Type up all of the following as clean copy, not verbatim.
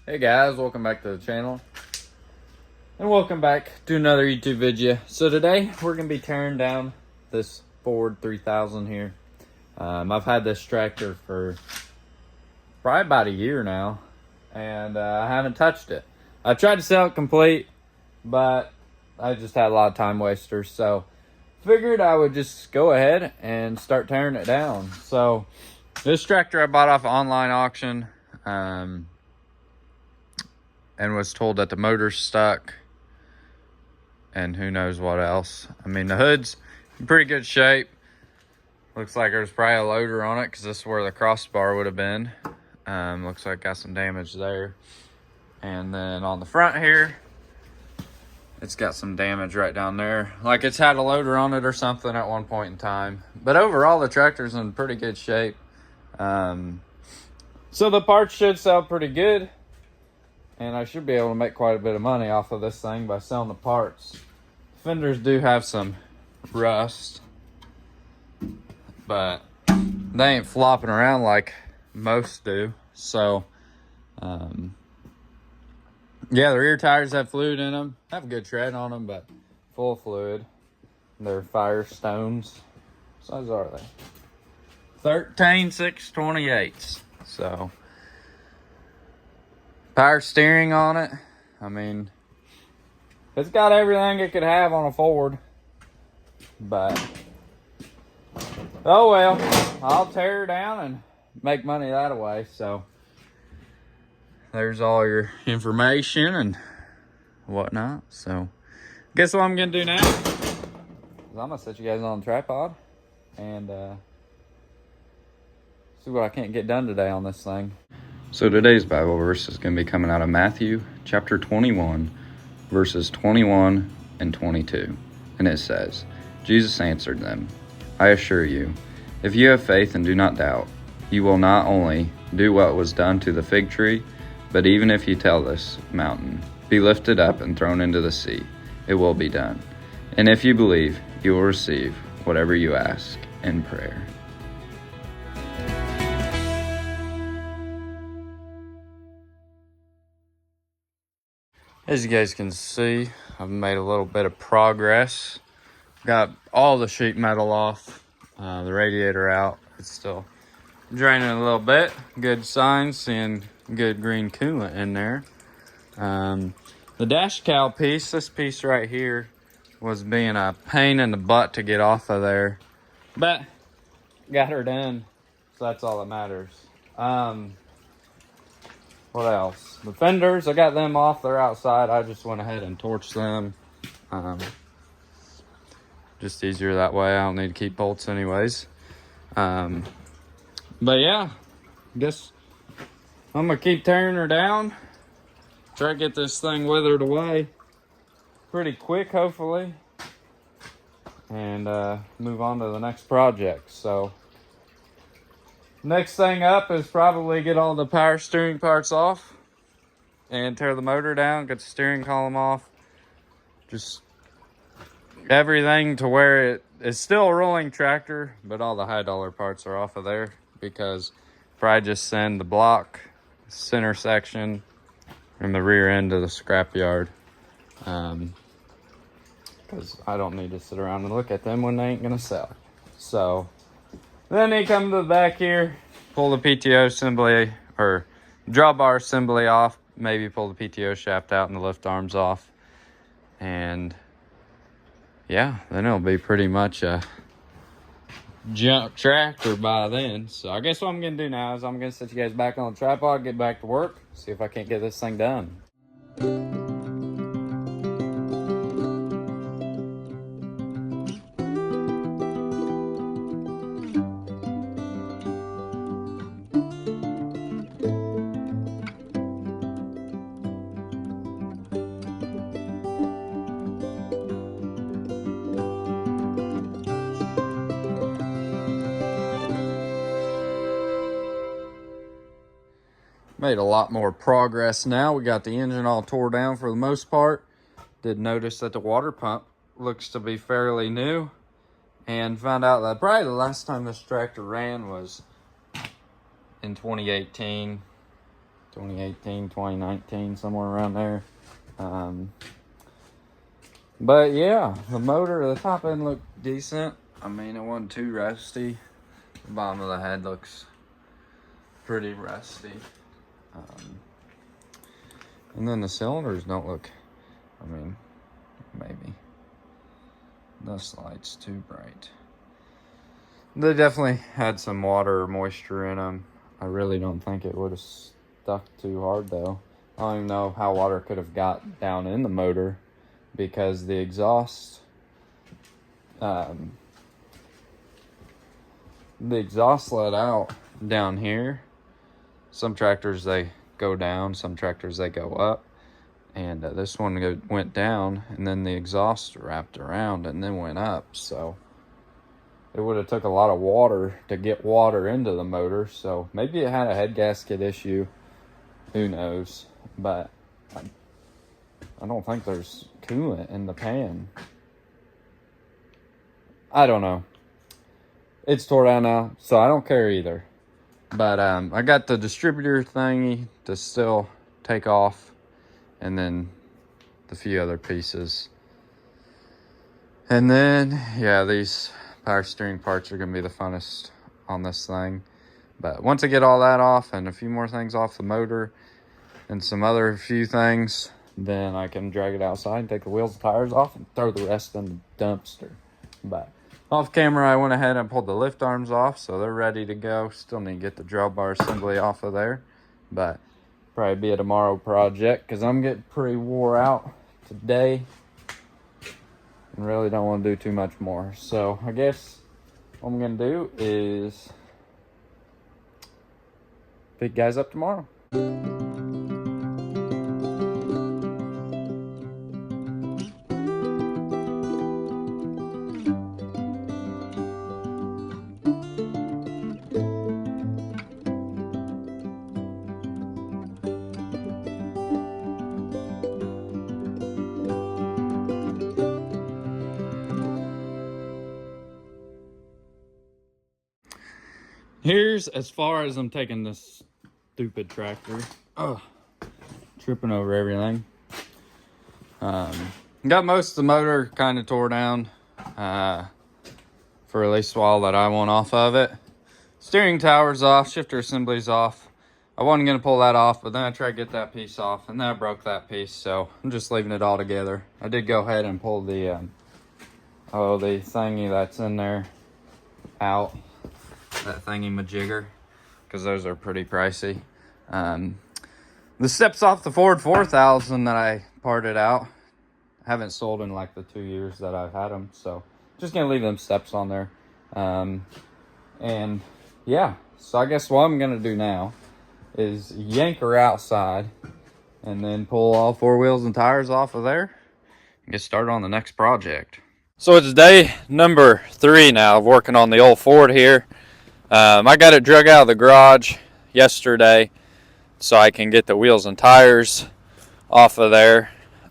Hey guys, welcome back to the channel. And welcome back to another YouTube video. So today we're going to be tearing down this Ford 3000 here. I've had this tractor for probably about a year now. And I haven't touched it. I tried to sell it complete, but I just had a lot of time wasters. So figured I would just go ahead and start tearing it down. So this tractor I bought off an online auction. And was told that the motor's stuck and who knows what else. I mean, the hood's in pretty good shape. Looks like there's probably a loader on it because this is where the crossbar would have been. Looks like got some damage there. And then on the front here, it's got some damage right down there. Like it's had a loader on it or something at one point in time. But overall, the tractor's in pretty good shape. So the parts should sell pretty good. And I should be able to make quite a bit of money off of this thing by selling the parts. Fenders do have some rust, but they ain't flopping around like most do. So, yeah, the rear tires have fluid in them. Have a good tread on them, but full of fluid. They're Firestones. What size are they? 13.628. So, power steering on it. I mean, it's got everything it could have on a Ford. But, oh well, I'll tear her down and make money that way. So, there's all your information and whatnot. So, guess what I'm going to do now? Is I'm going to set you guys on the tripod and see what I can't get done today on this thing. So today's Bible verse is going to be coming out of Matthew chapter 21, verses 21 and 22. And it says, Jesus answered them, I assure you, if you have faith and do not doubt, you will not only do what was done to the fig tree, but even if you tell this mountain, be lifted up and thrown into the sea, it will be done. And if you believe, you will receive whatever you ask in prayer. As you guys can see, I've made a little bit of progress. Got all the sheet metal off, the radiator out. It's still draining a little bit. Good sign, seeing good green coolant in there. The dash cowl piece, this piece right here, was being a pain in the butt to get off of there. But got her done, so that's all that matters. What else? The fenders, I got them off. They're outside. I just went ahead and torched them. Just easier that way. I don't need to keep bolts anyways. But yeah, guess I'm going to keep tearing her down. Try to get this thing withered away pretty quick, hopefully. And move on to the next project. So next thing up is probably get all the power steering parts off and tear the motor down, get the steering column off. Just everything to where it is still a rolling tractor, but all the high dollar parts are off of there because probably just send the block, center section, and the rear end to the scrap yard. Because I don't need to sit around and look at them when they ain't gonna sell. So then they come to the back here, pull the PTO assembly or drawbar assembly off, maybe pull the PTO shaft out and the lift arms off. And yeah, then it'll be pretty much a junk tractor by then. So I guess what I'm gonna do now is I'm gonna set you guys back on the tripod, get back to work, see if I can't get this thing done. Made a lot more progress now. We got the engine all tore down for the most part. Did notice that the water pump looks to be fairly new. And found out that probably the last time this tractor ran was in 2018. 2018, 2019, somewhere around there. But yeah, the motor, the top end looked decent. I mean, it wasn't too rusty. The bottom of the head looks pretty rusty. And then the cylinders don't look, I mean, maybe. This light's too bright. They definitely had some water or moisture in them. I really don't think it would have stuck too hard though. I don't even know how water could have got down in the motor, because the exhaust let out down here. Some tractors, they go down, some tractors they go up, and this one went down, and then the exhaust wrapped around and then went up. So it would have took a lot of water to get water into the motor. So maybe it had a head gasket issue, who knows. But I don't think there's coolant in the pan. I don't know. It's tore down now, so I don't care either. But I got the distributor thingy to still take off, and then the few other pieces. And then, yeah, these power steering parts are going to be the funnest on this thing. But once I get all that off and a few more things off the motor and some other few things, then I can drag it outside and take the wheels and tires off and throw the rest in the dumpster. But off camera, I went ahead and pulled the lift arms off, so they're ready to go. Still need to get the drawbar assembly off of there, but probably be a tomorrow project because I'm getting pretty wore out today and really don't want to do too much more. So I guess what I'm gonna do is pick guys up tomorrow. Here's as far as I'm taking this stupid tractor. Oh, tripping over everything. Got most of the motor kind of tore down for at least a while that I want off of it. Steering tower's off, shifter assembly's off. I wasn't going to pull that off, but then I tried to get that piece off, and then I broke that piece, so I'm just leaving it all together. I did go ahead and pull the the thingy that's in there out. That thingy majigger, because those are pretty pricey. The steps off the Ford 4000 that I parted out, I haven't sold in like the 2 years that I've had them, so just gonna leave them steps on there. And yeah, so I guess what I'm gonna do now is yank her outside and then pull all 4 wheels and tires off of there and get started on the next project. So it's day number 3 now of working on the old Ford here. I got it drug out of the garage yesterday so I can get the wheels and tires off of there.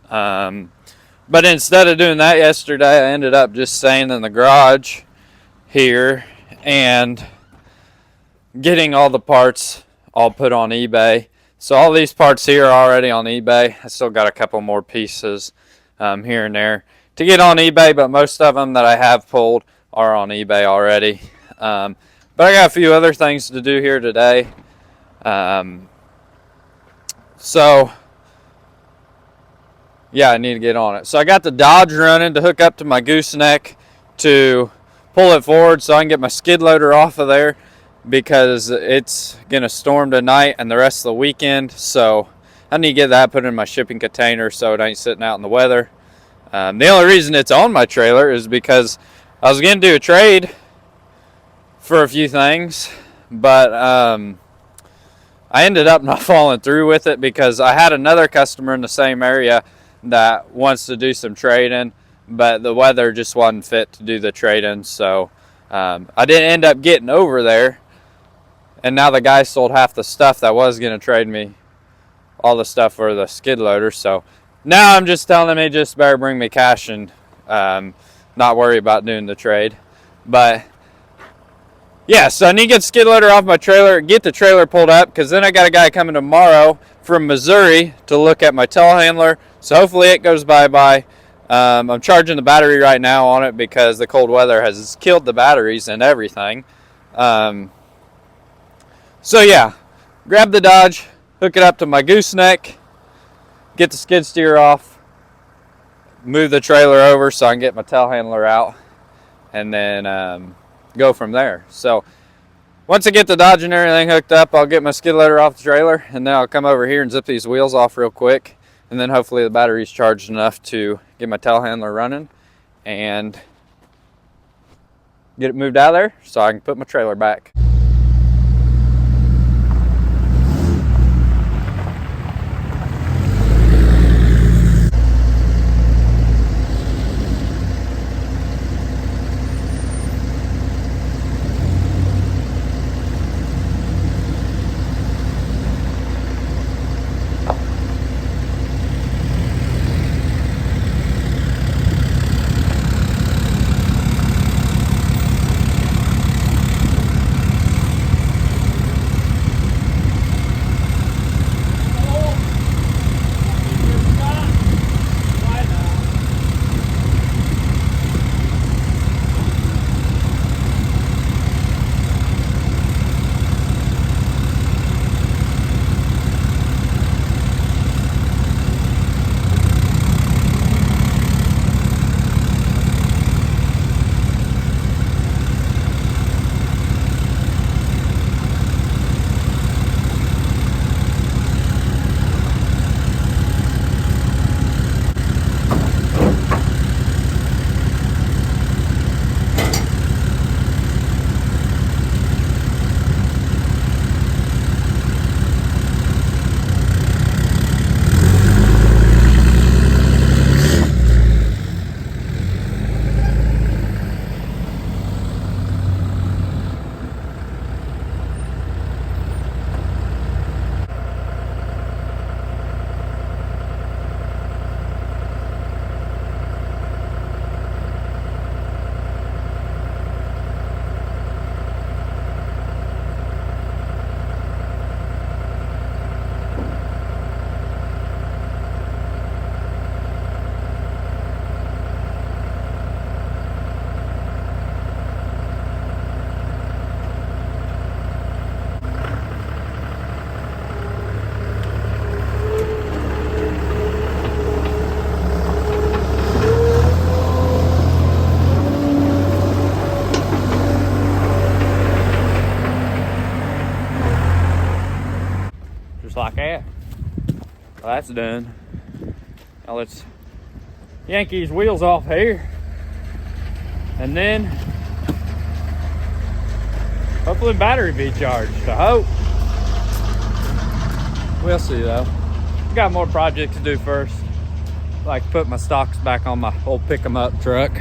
But instead of doing that yesterday, I ended up just staying in the garage here and getting all the parts all put on eBay. So all these parts here are already on eBay. I still got a couple more pieces here and there to get on eBay, but most of them that I have pulled are on eBay already. But I got a few other things to do here today. So, yeah, I need to get on it. So I got the Dodge running to hook up to my gooseneck to pull it forward so I can get my skid loader off of there, because it's going to storm tonight and the rest of the weekend. So I need to get that put in my shipping container so it ain't sitting out in the weather. The only reason it's on my trailer is because I was going to do a trade for a few things, but I ended up not following through with it because I had another customer in the same area that wants to do some trading, but the weather just wasn't fit to do the trading. So I didn't end up getting over there, and now the guy sold half the stuff that was going to trade me all the stuff for the skid loader. So now I'm just telling him he just better bring me cash and not worry about doing the trade. But Yeah, so I need to get the skid loader off my trailer, get the trailer pulled up, because then I got a guy coming tomorrow from Missouri to look at my telehandler. So hopefully it goes bye-bye. I'm charging the battery right now on it because the cold weather has killed the batteries and everything. So yeah, grab the Dodge, hook it up to my gooseneck, get the skid steer off, move the trailer over so I can get my telehandler out, and then go from there. So once I get the Dodge and everything hooked up, I'll get my skid loader off the trailer, and then I'll come over here and zip these wheels off real quick, and then hopefully the battery's charged enough to get my telehandler running and get it moved out of there so I can put my trailer back. Just like that. Well, that's done. Now let's yank these wheels off here, and then hopefully the battery be charged. I hope. We'll see though. Got more projects to do first, like put my stocks back on my old pick 'em up truck.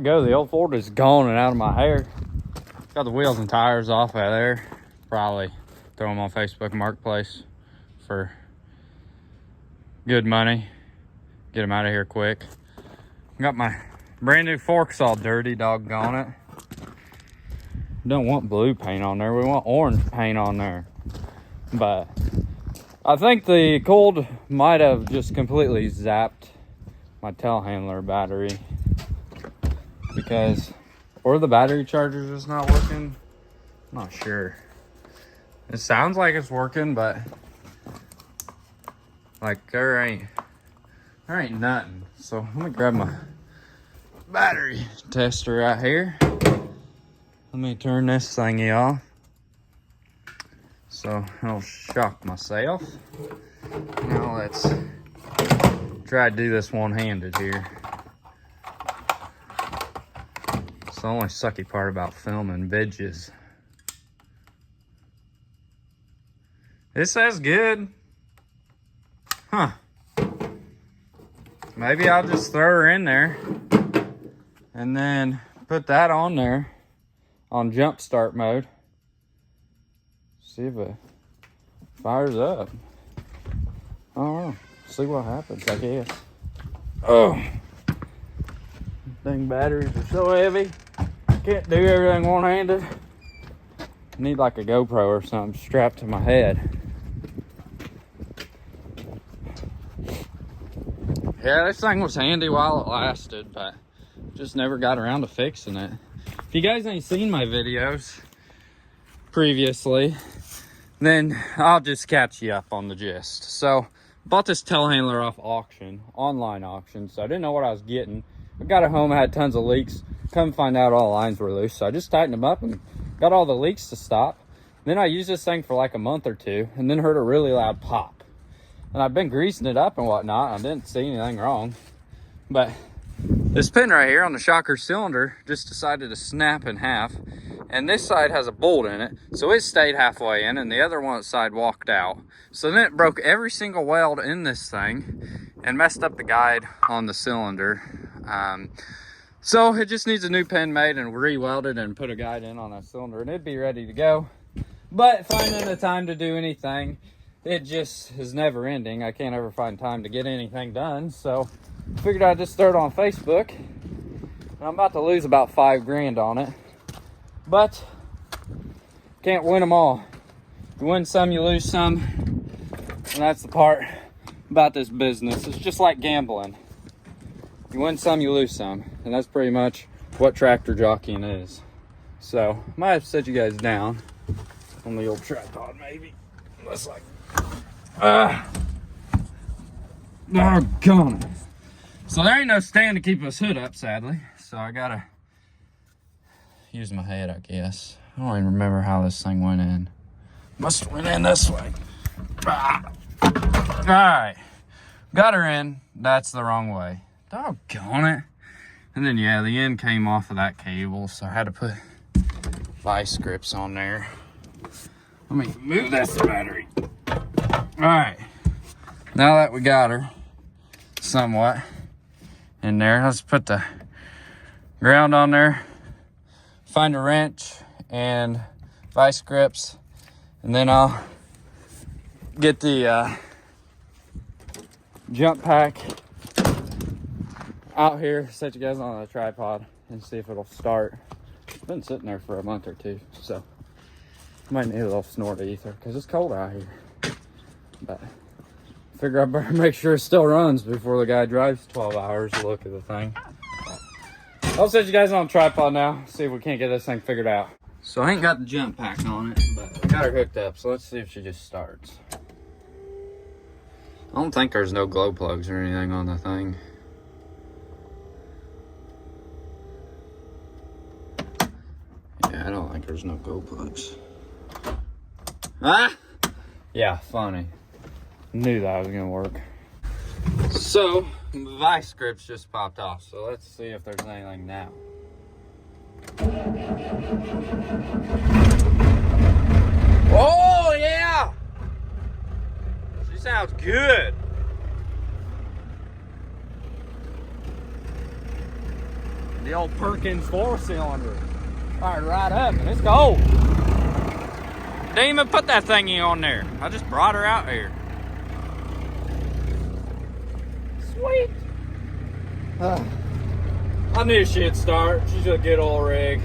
we go. The old Ford is gone and out of my hair. Got the wheels and tires off out of there. Probably throw them on Facebook Marketplace for good money. Get them out of here quick. Got my brand new forks all dirty, doggone it. Don't want blue paint on there. We want orange paint on there. But I think the cold might have just completely zapped my telehandler battery, because, or the battery charger's just not working. I'm not sure. It sounds like it's working, but like there ain't nothing. So I'm gonna grab my battery tester right here. Let me turn this thingy off so I don't shock myself. Now let's try to do this one-handed here. It's the only sucky part about filming bitches. It says good. Huh. Maybe I'll just throw her in there and then put that on there on jump start mode. See if it fires up. I don't know. See what happens, I guess. Oh, dang batteries are so heavy. Can't do everything one-handed. Need like a GoPro or something strapped to my head. Yeah, this thing was handy while it lasted, but just never got around to fixing it. If you guys ain't seen my videos previously, then I'll just catch you up on the gist. So, bought this telehandler off auction, online auction, so I didn't know what I was getting. I got it home, I had tons of leaks. Come find out all the lines were loose, so I just tightened them up and got all the leaks to stop. Then I used this thing for like a month or two, and then heard a really loud pop. And I've been greasing it up and whatnot. I didn't see anything wrong. But this pin right here on the shocker cylinder just decided to snap in half. And this side has a bolt in it, so it stayed halfway in, and the other one side walked out. So then it broke every single weld in this thing and messed up the guide on the cylinder. So it just needs a new pin made and re-welded and put a guide in on that cylinder, and it'd be ready to go. But finding the time to do anything, it just is never ending. I can't ever find time to get anything done. So I figured I'd just throw it on Facebook. And I'm about to lose about $5 grand on it. But can't win them all. You win some, you lose some. And that's the part about this business. It's just like gambling. You win some, you lose some. And that's pretty much what tractor jockeying is. So I might have to set you guys down on the old tripod maybe. Let's like, doggone it. So there ain't no stand to keep this hood up, sadly. So I gotta use my head, I guess. I don't even remember how this thing went in. Must have went in this way. All right, got her in. That's the wrong way. Doggone it. And then yeah, the end came off of that cable, so I had to put vice grips on there. Let me move this battery. All right, now that we got her somewhat in there, let's put the ground on there, find a wrench and vice grips, and then I'll get the jump pack out here, set you guys on a tripod and see if it'll start. It's been sitting there for a month or two, so might need a little snort of ether because it's cold out here. But I figure I better make sure it still runs before the guy drives 12 hours to look at the thing. I'll set you guys on a tripod now, see if we can't get this thing figured out. So I ain't got the jump pack on it, but I got her hooked up, so let's see if she just starts. I don't think there's no glow plugs or anything on the thing. Yeah, I don't think there's no glow plugs. Ah! Yeah, funny. Knew that was gonna work. So, the vice grips just popped off, so let's see if there's anything now. Oh, yeah! She sounds good. The old Perkins 4-cylinder. Fired right up, and it's cold. Didn't even put that thingy on there. I just brought her out here. Sweet. I knew she'd start. She's a good old rig.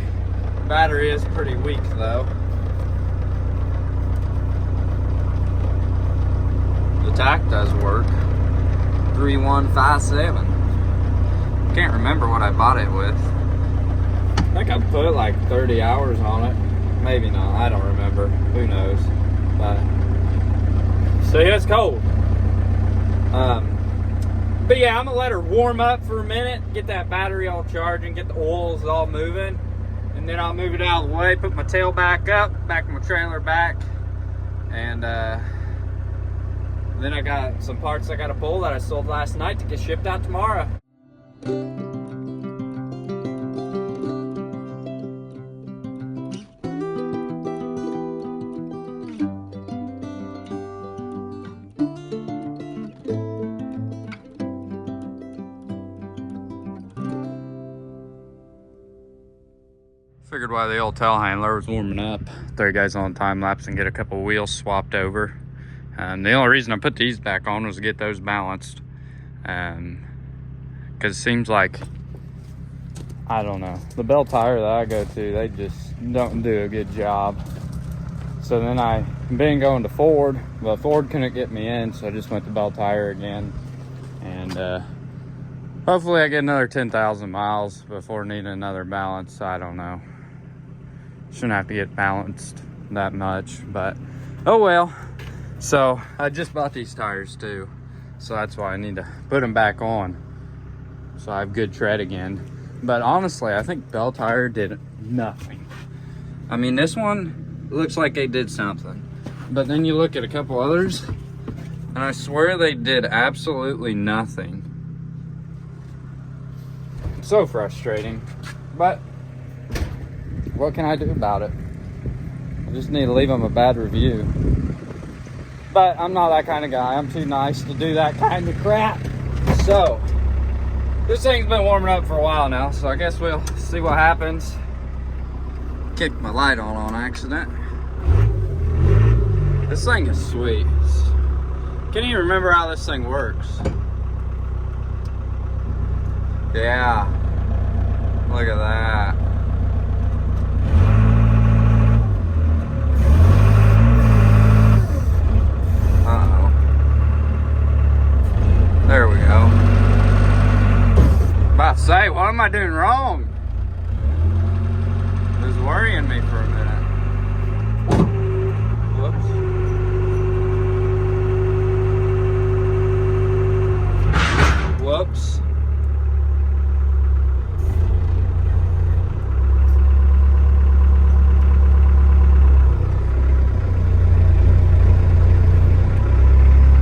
Battery is pretty weak though. The tack does work. 3157. Can't remember what I bought it with. I think I put like 30 hours on it. Maybe not. I don't remember. Who knows? But see, it's cold. But yeah, I'm gonna let her warm up for a minute, get that battery all charging, get the oils all moving, and then I'll move it out of the way, put my tail back up, back my trailer back, and then I got some parts I gotta pull that I sold last night to get shipped out tomorrow. Figured while the old tail handler was warming up, throw you guys on time lapse and get a couple wheels swapped over. The only reason I put these back on was to get those balanced. Because it seems like, I don't know, the Bell Tire that I go to, they just don't do a good job. So then I've been going to Ford, but Ford couldn't get me in, so I just went to Bell Tire again. And hopefully I get another 10,000 miles before needing another balance. I don't know. Shouldn't have to get balanced that much, but oh well. So I just bought these tires too, so that's why I need to put them back on so I have good tread again. But honestly, I think Bell Tire did nothing. I mean, this one looks like they did something, but then you look at a couple others and I swear they did absolutely nothing. So frustrating, but what can I do about it? I just need to leave them a bad review. But I'm not that kind of guy. I'm too nice to do that kind of crap. So this thing's been warming up for a while now, so I guess we'll see what happens. Kicked my light on accident. This thing is sweet. Can't even remember how this thing works. Yeah, look at that. Uh-oh. There we go. About to say, what am I doing wrong? It was worrying me for a minute. Whoops. Whoops.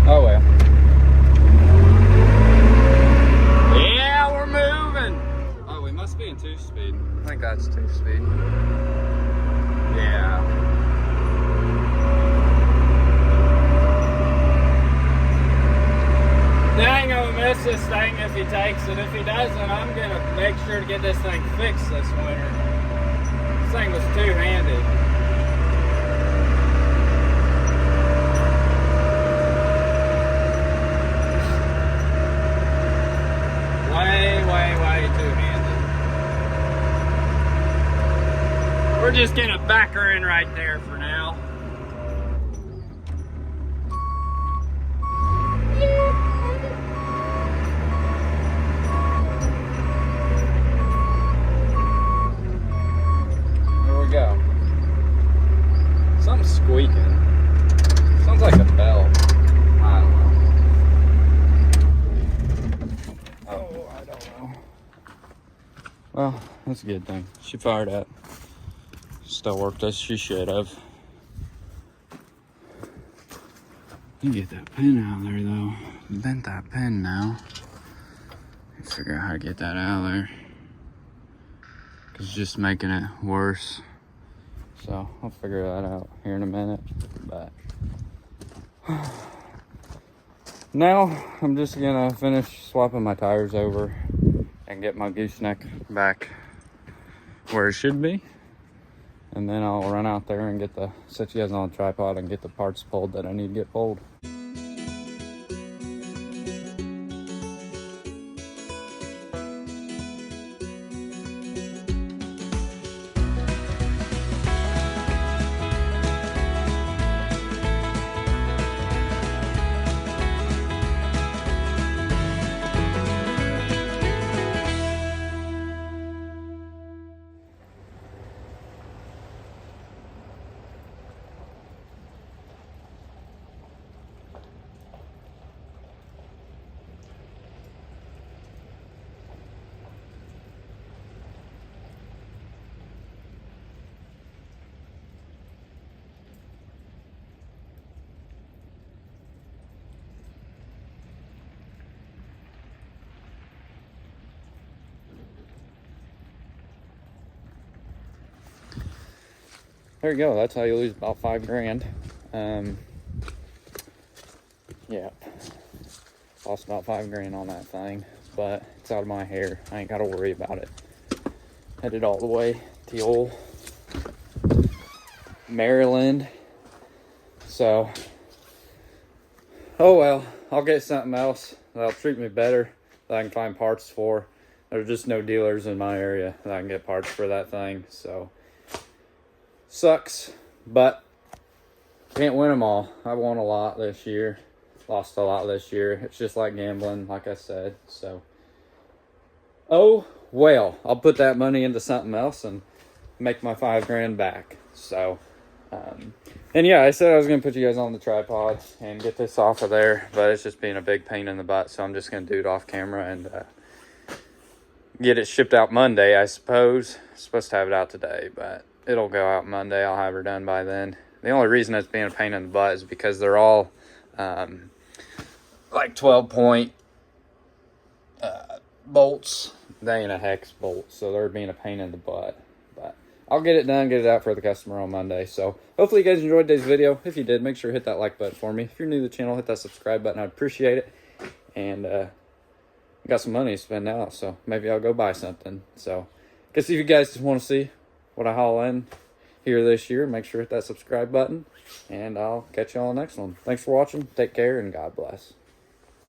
Oh well. Yeah, we're moving. Oh, we must be in 2-speed. I think that's 2-speed. Yeah. I ain't gonna miss this thing if he takes it. If he doesn't, I'm gonna make sure to get this thing fixed this winter. This thing was two-handed. Way two-handed. We're just gonna back her in right there for now. There we go. Something's squeaking. Sounds like a bell. I don't know. Oh, I don't know. Well, that's a good thing. She fired up. Still worked as she should have. You get that pin out of there though. Bent that pin now. Figure out how to get that out of there. Cause it's just making it worse. So I'll figure that out here in a minute. But now I'm just gonna finish swapping my tires over. and get my gooseneck back where it should be. And then I'll run out there and set you guys on a tripod and get the parts pulled that I need to get pulled. There you go. That's how you lose about $5 grand. Yeah, lost about $5 grand on that thing, but it's out of my hair. I ain't got to worry about it. Headed all the way to old Maryland. So, oh well, I'll get something else that'll treat me better that I can find parts for. There's just no dealers in my area that I can get parts for that thing, so sucks, but can't win them all. I won a lot this year, lost a lot this year. It's just like gambling, like I said. So, oh well, I'll put that money into something else and make my $5 grand back. So, and yeah, I said I was gonna put you guys on the tripod and get this off of there, but it's just being a big pain in the butt. So I'm just gonna do it off camera and get it shipped out Monday, I suppose. I'm supposed to have it out today, but it'll go out Monday. I'll have her done by then. The only reason it's being a pain in the butt is because they're all like 12-point bolts. They ain't a hex bolt, so they're being a pain in the butt. But I'll get it done, get it out for the customer on Monday. So hopefully you guys enjoyed today's video. If you did, make sure to hit that like button for me. If you're new to the channel, hit that subscribe button. I'd appreciate it. And got some money to spend now, so maybe I'll go buy something. So guess if you guys just want to see what I haul in here this year, make sure to hit that subscribe button, and I'll catch you on the next one. Thanks for watching. Take care, and God bless.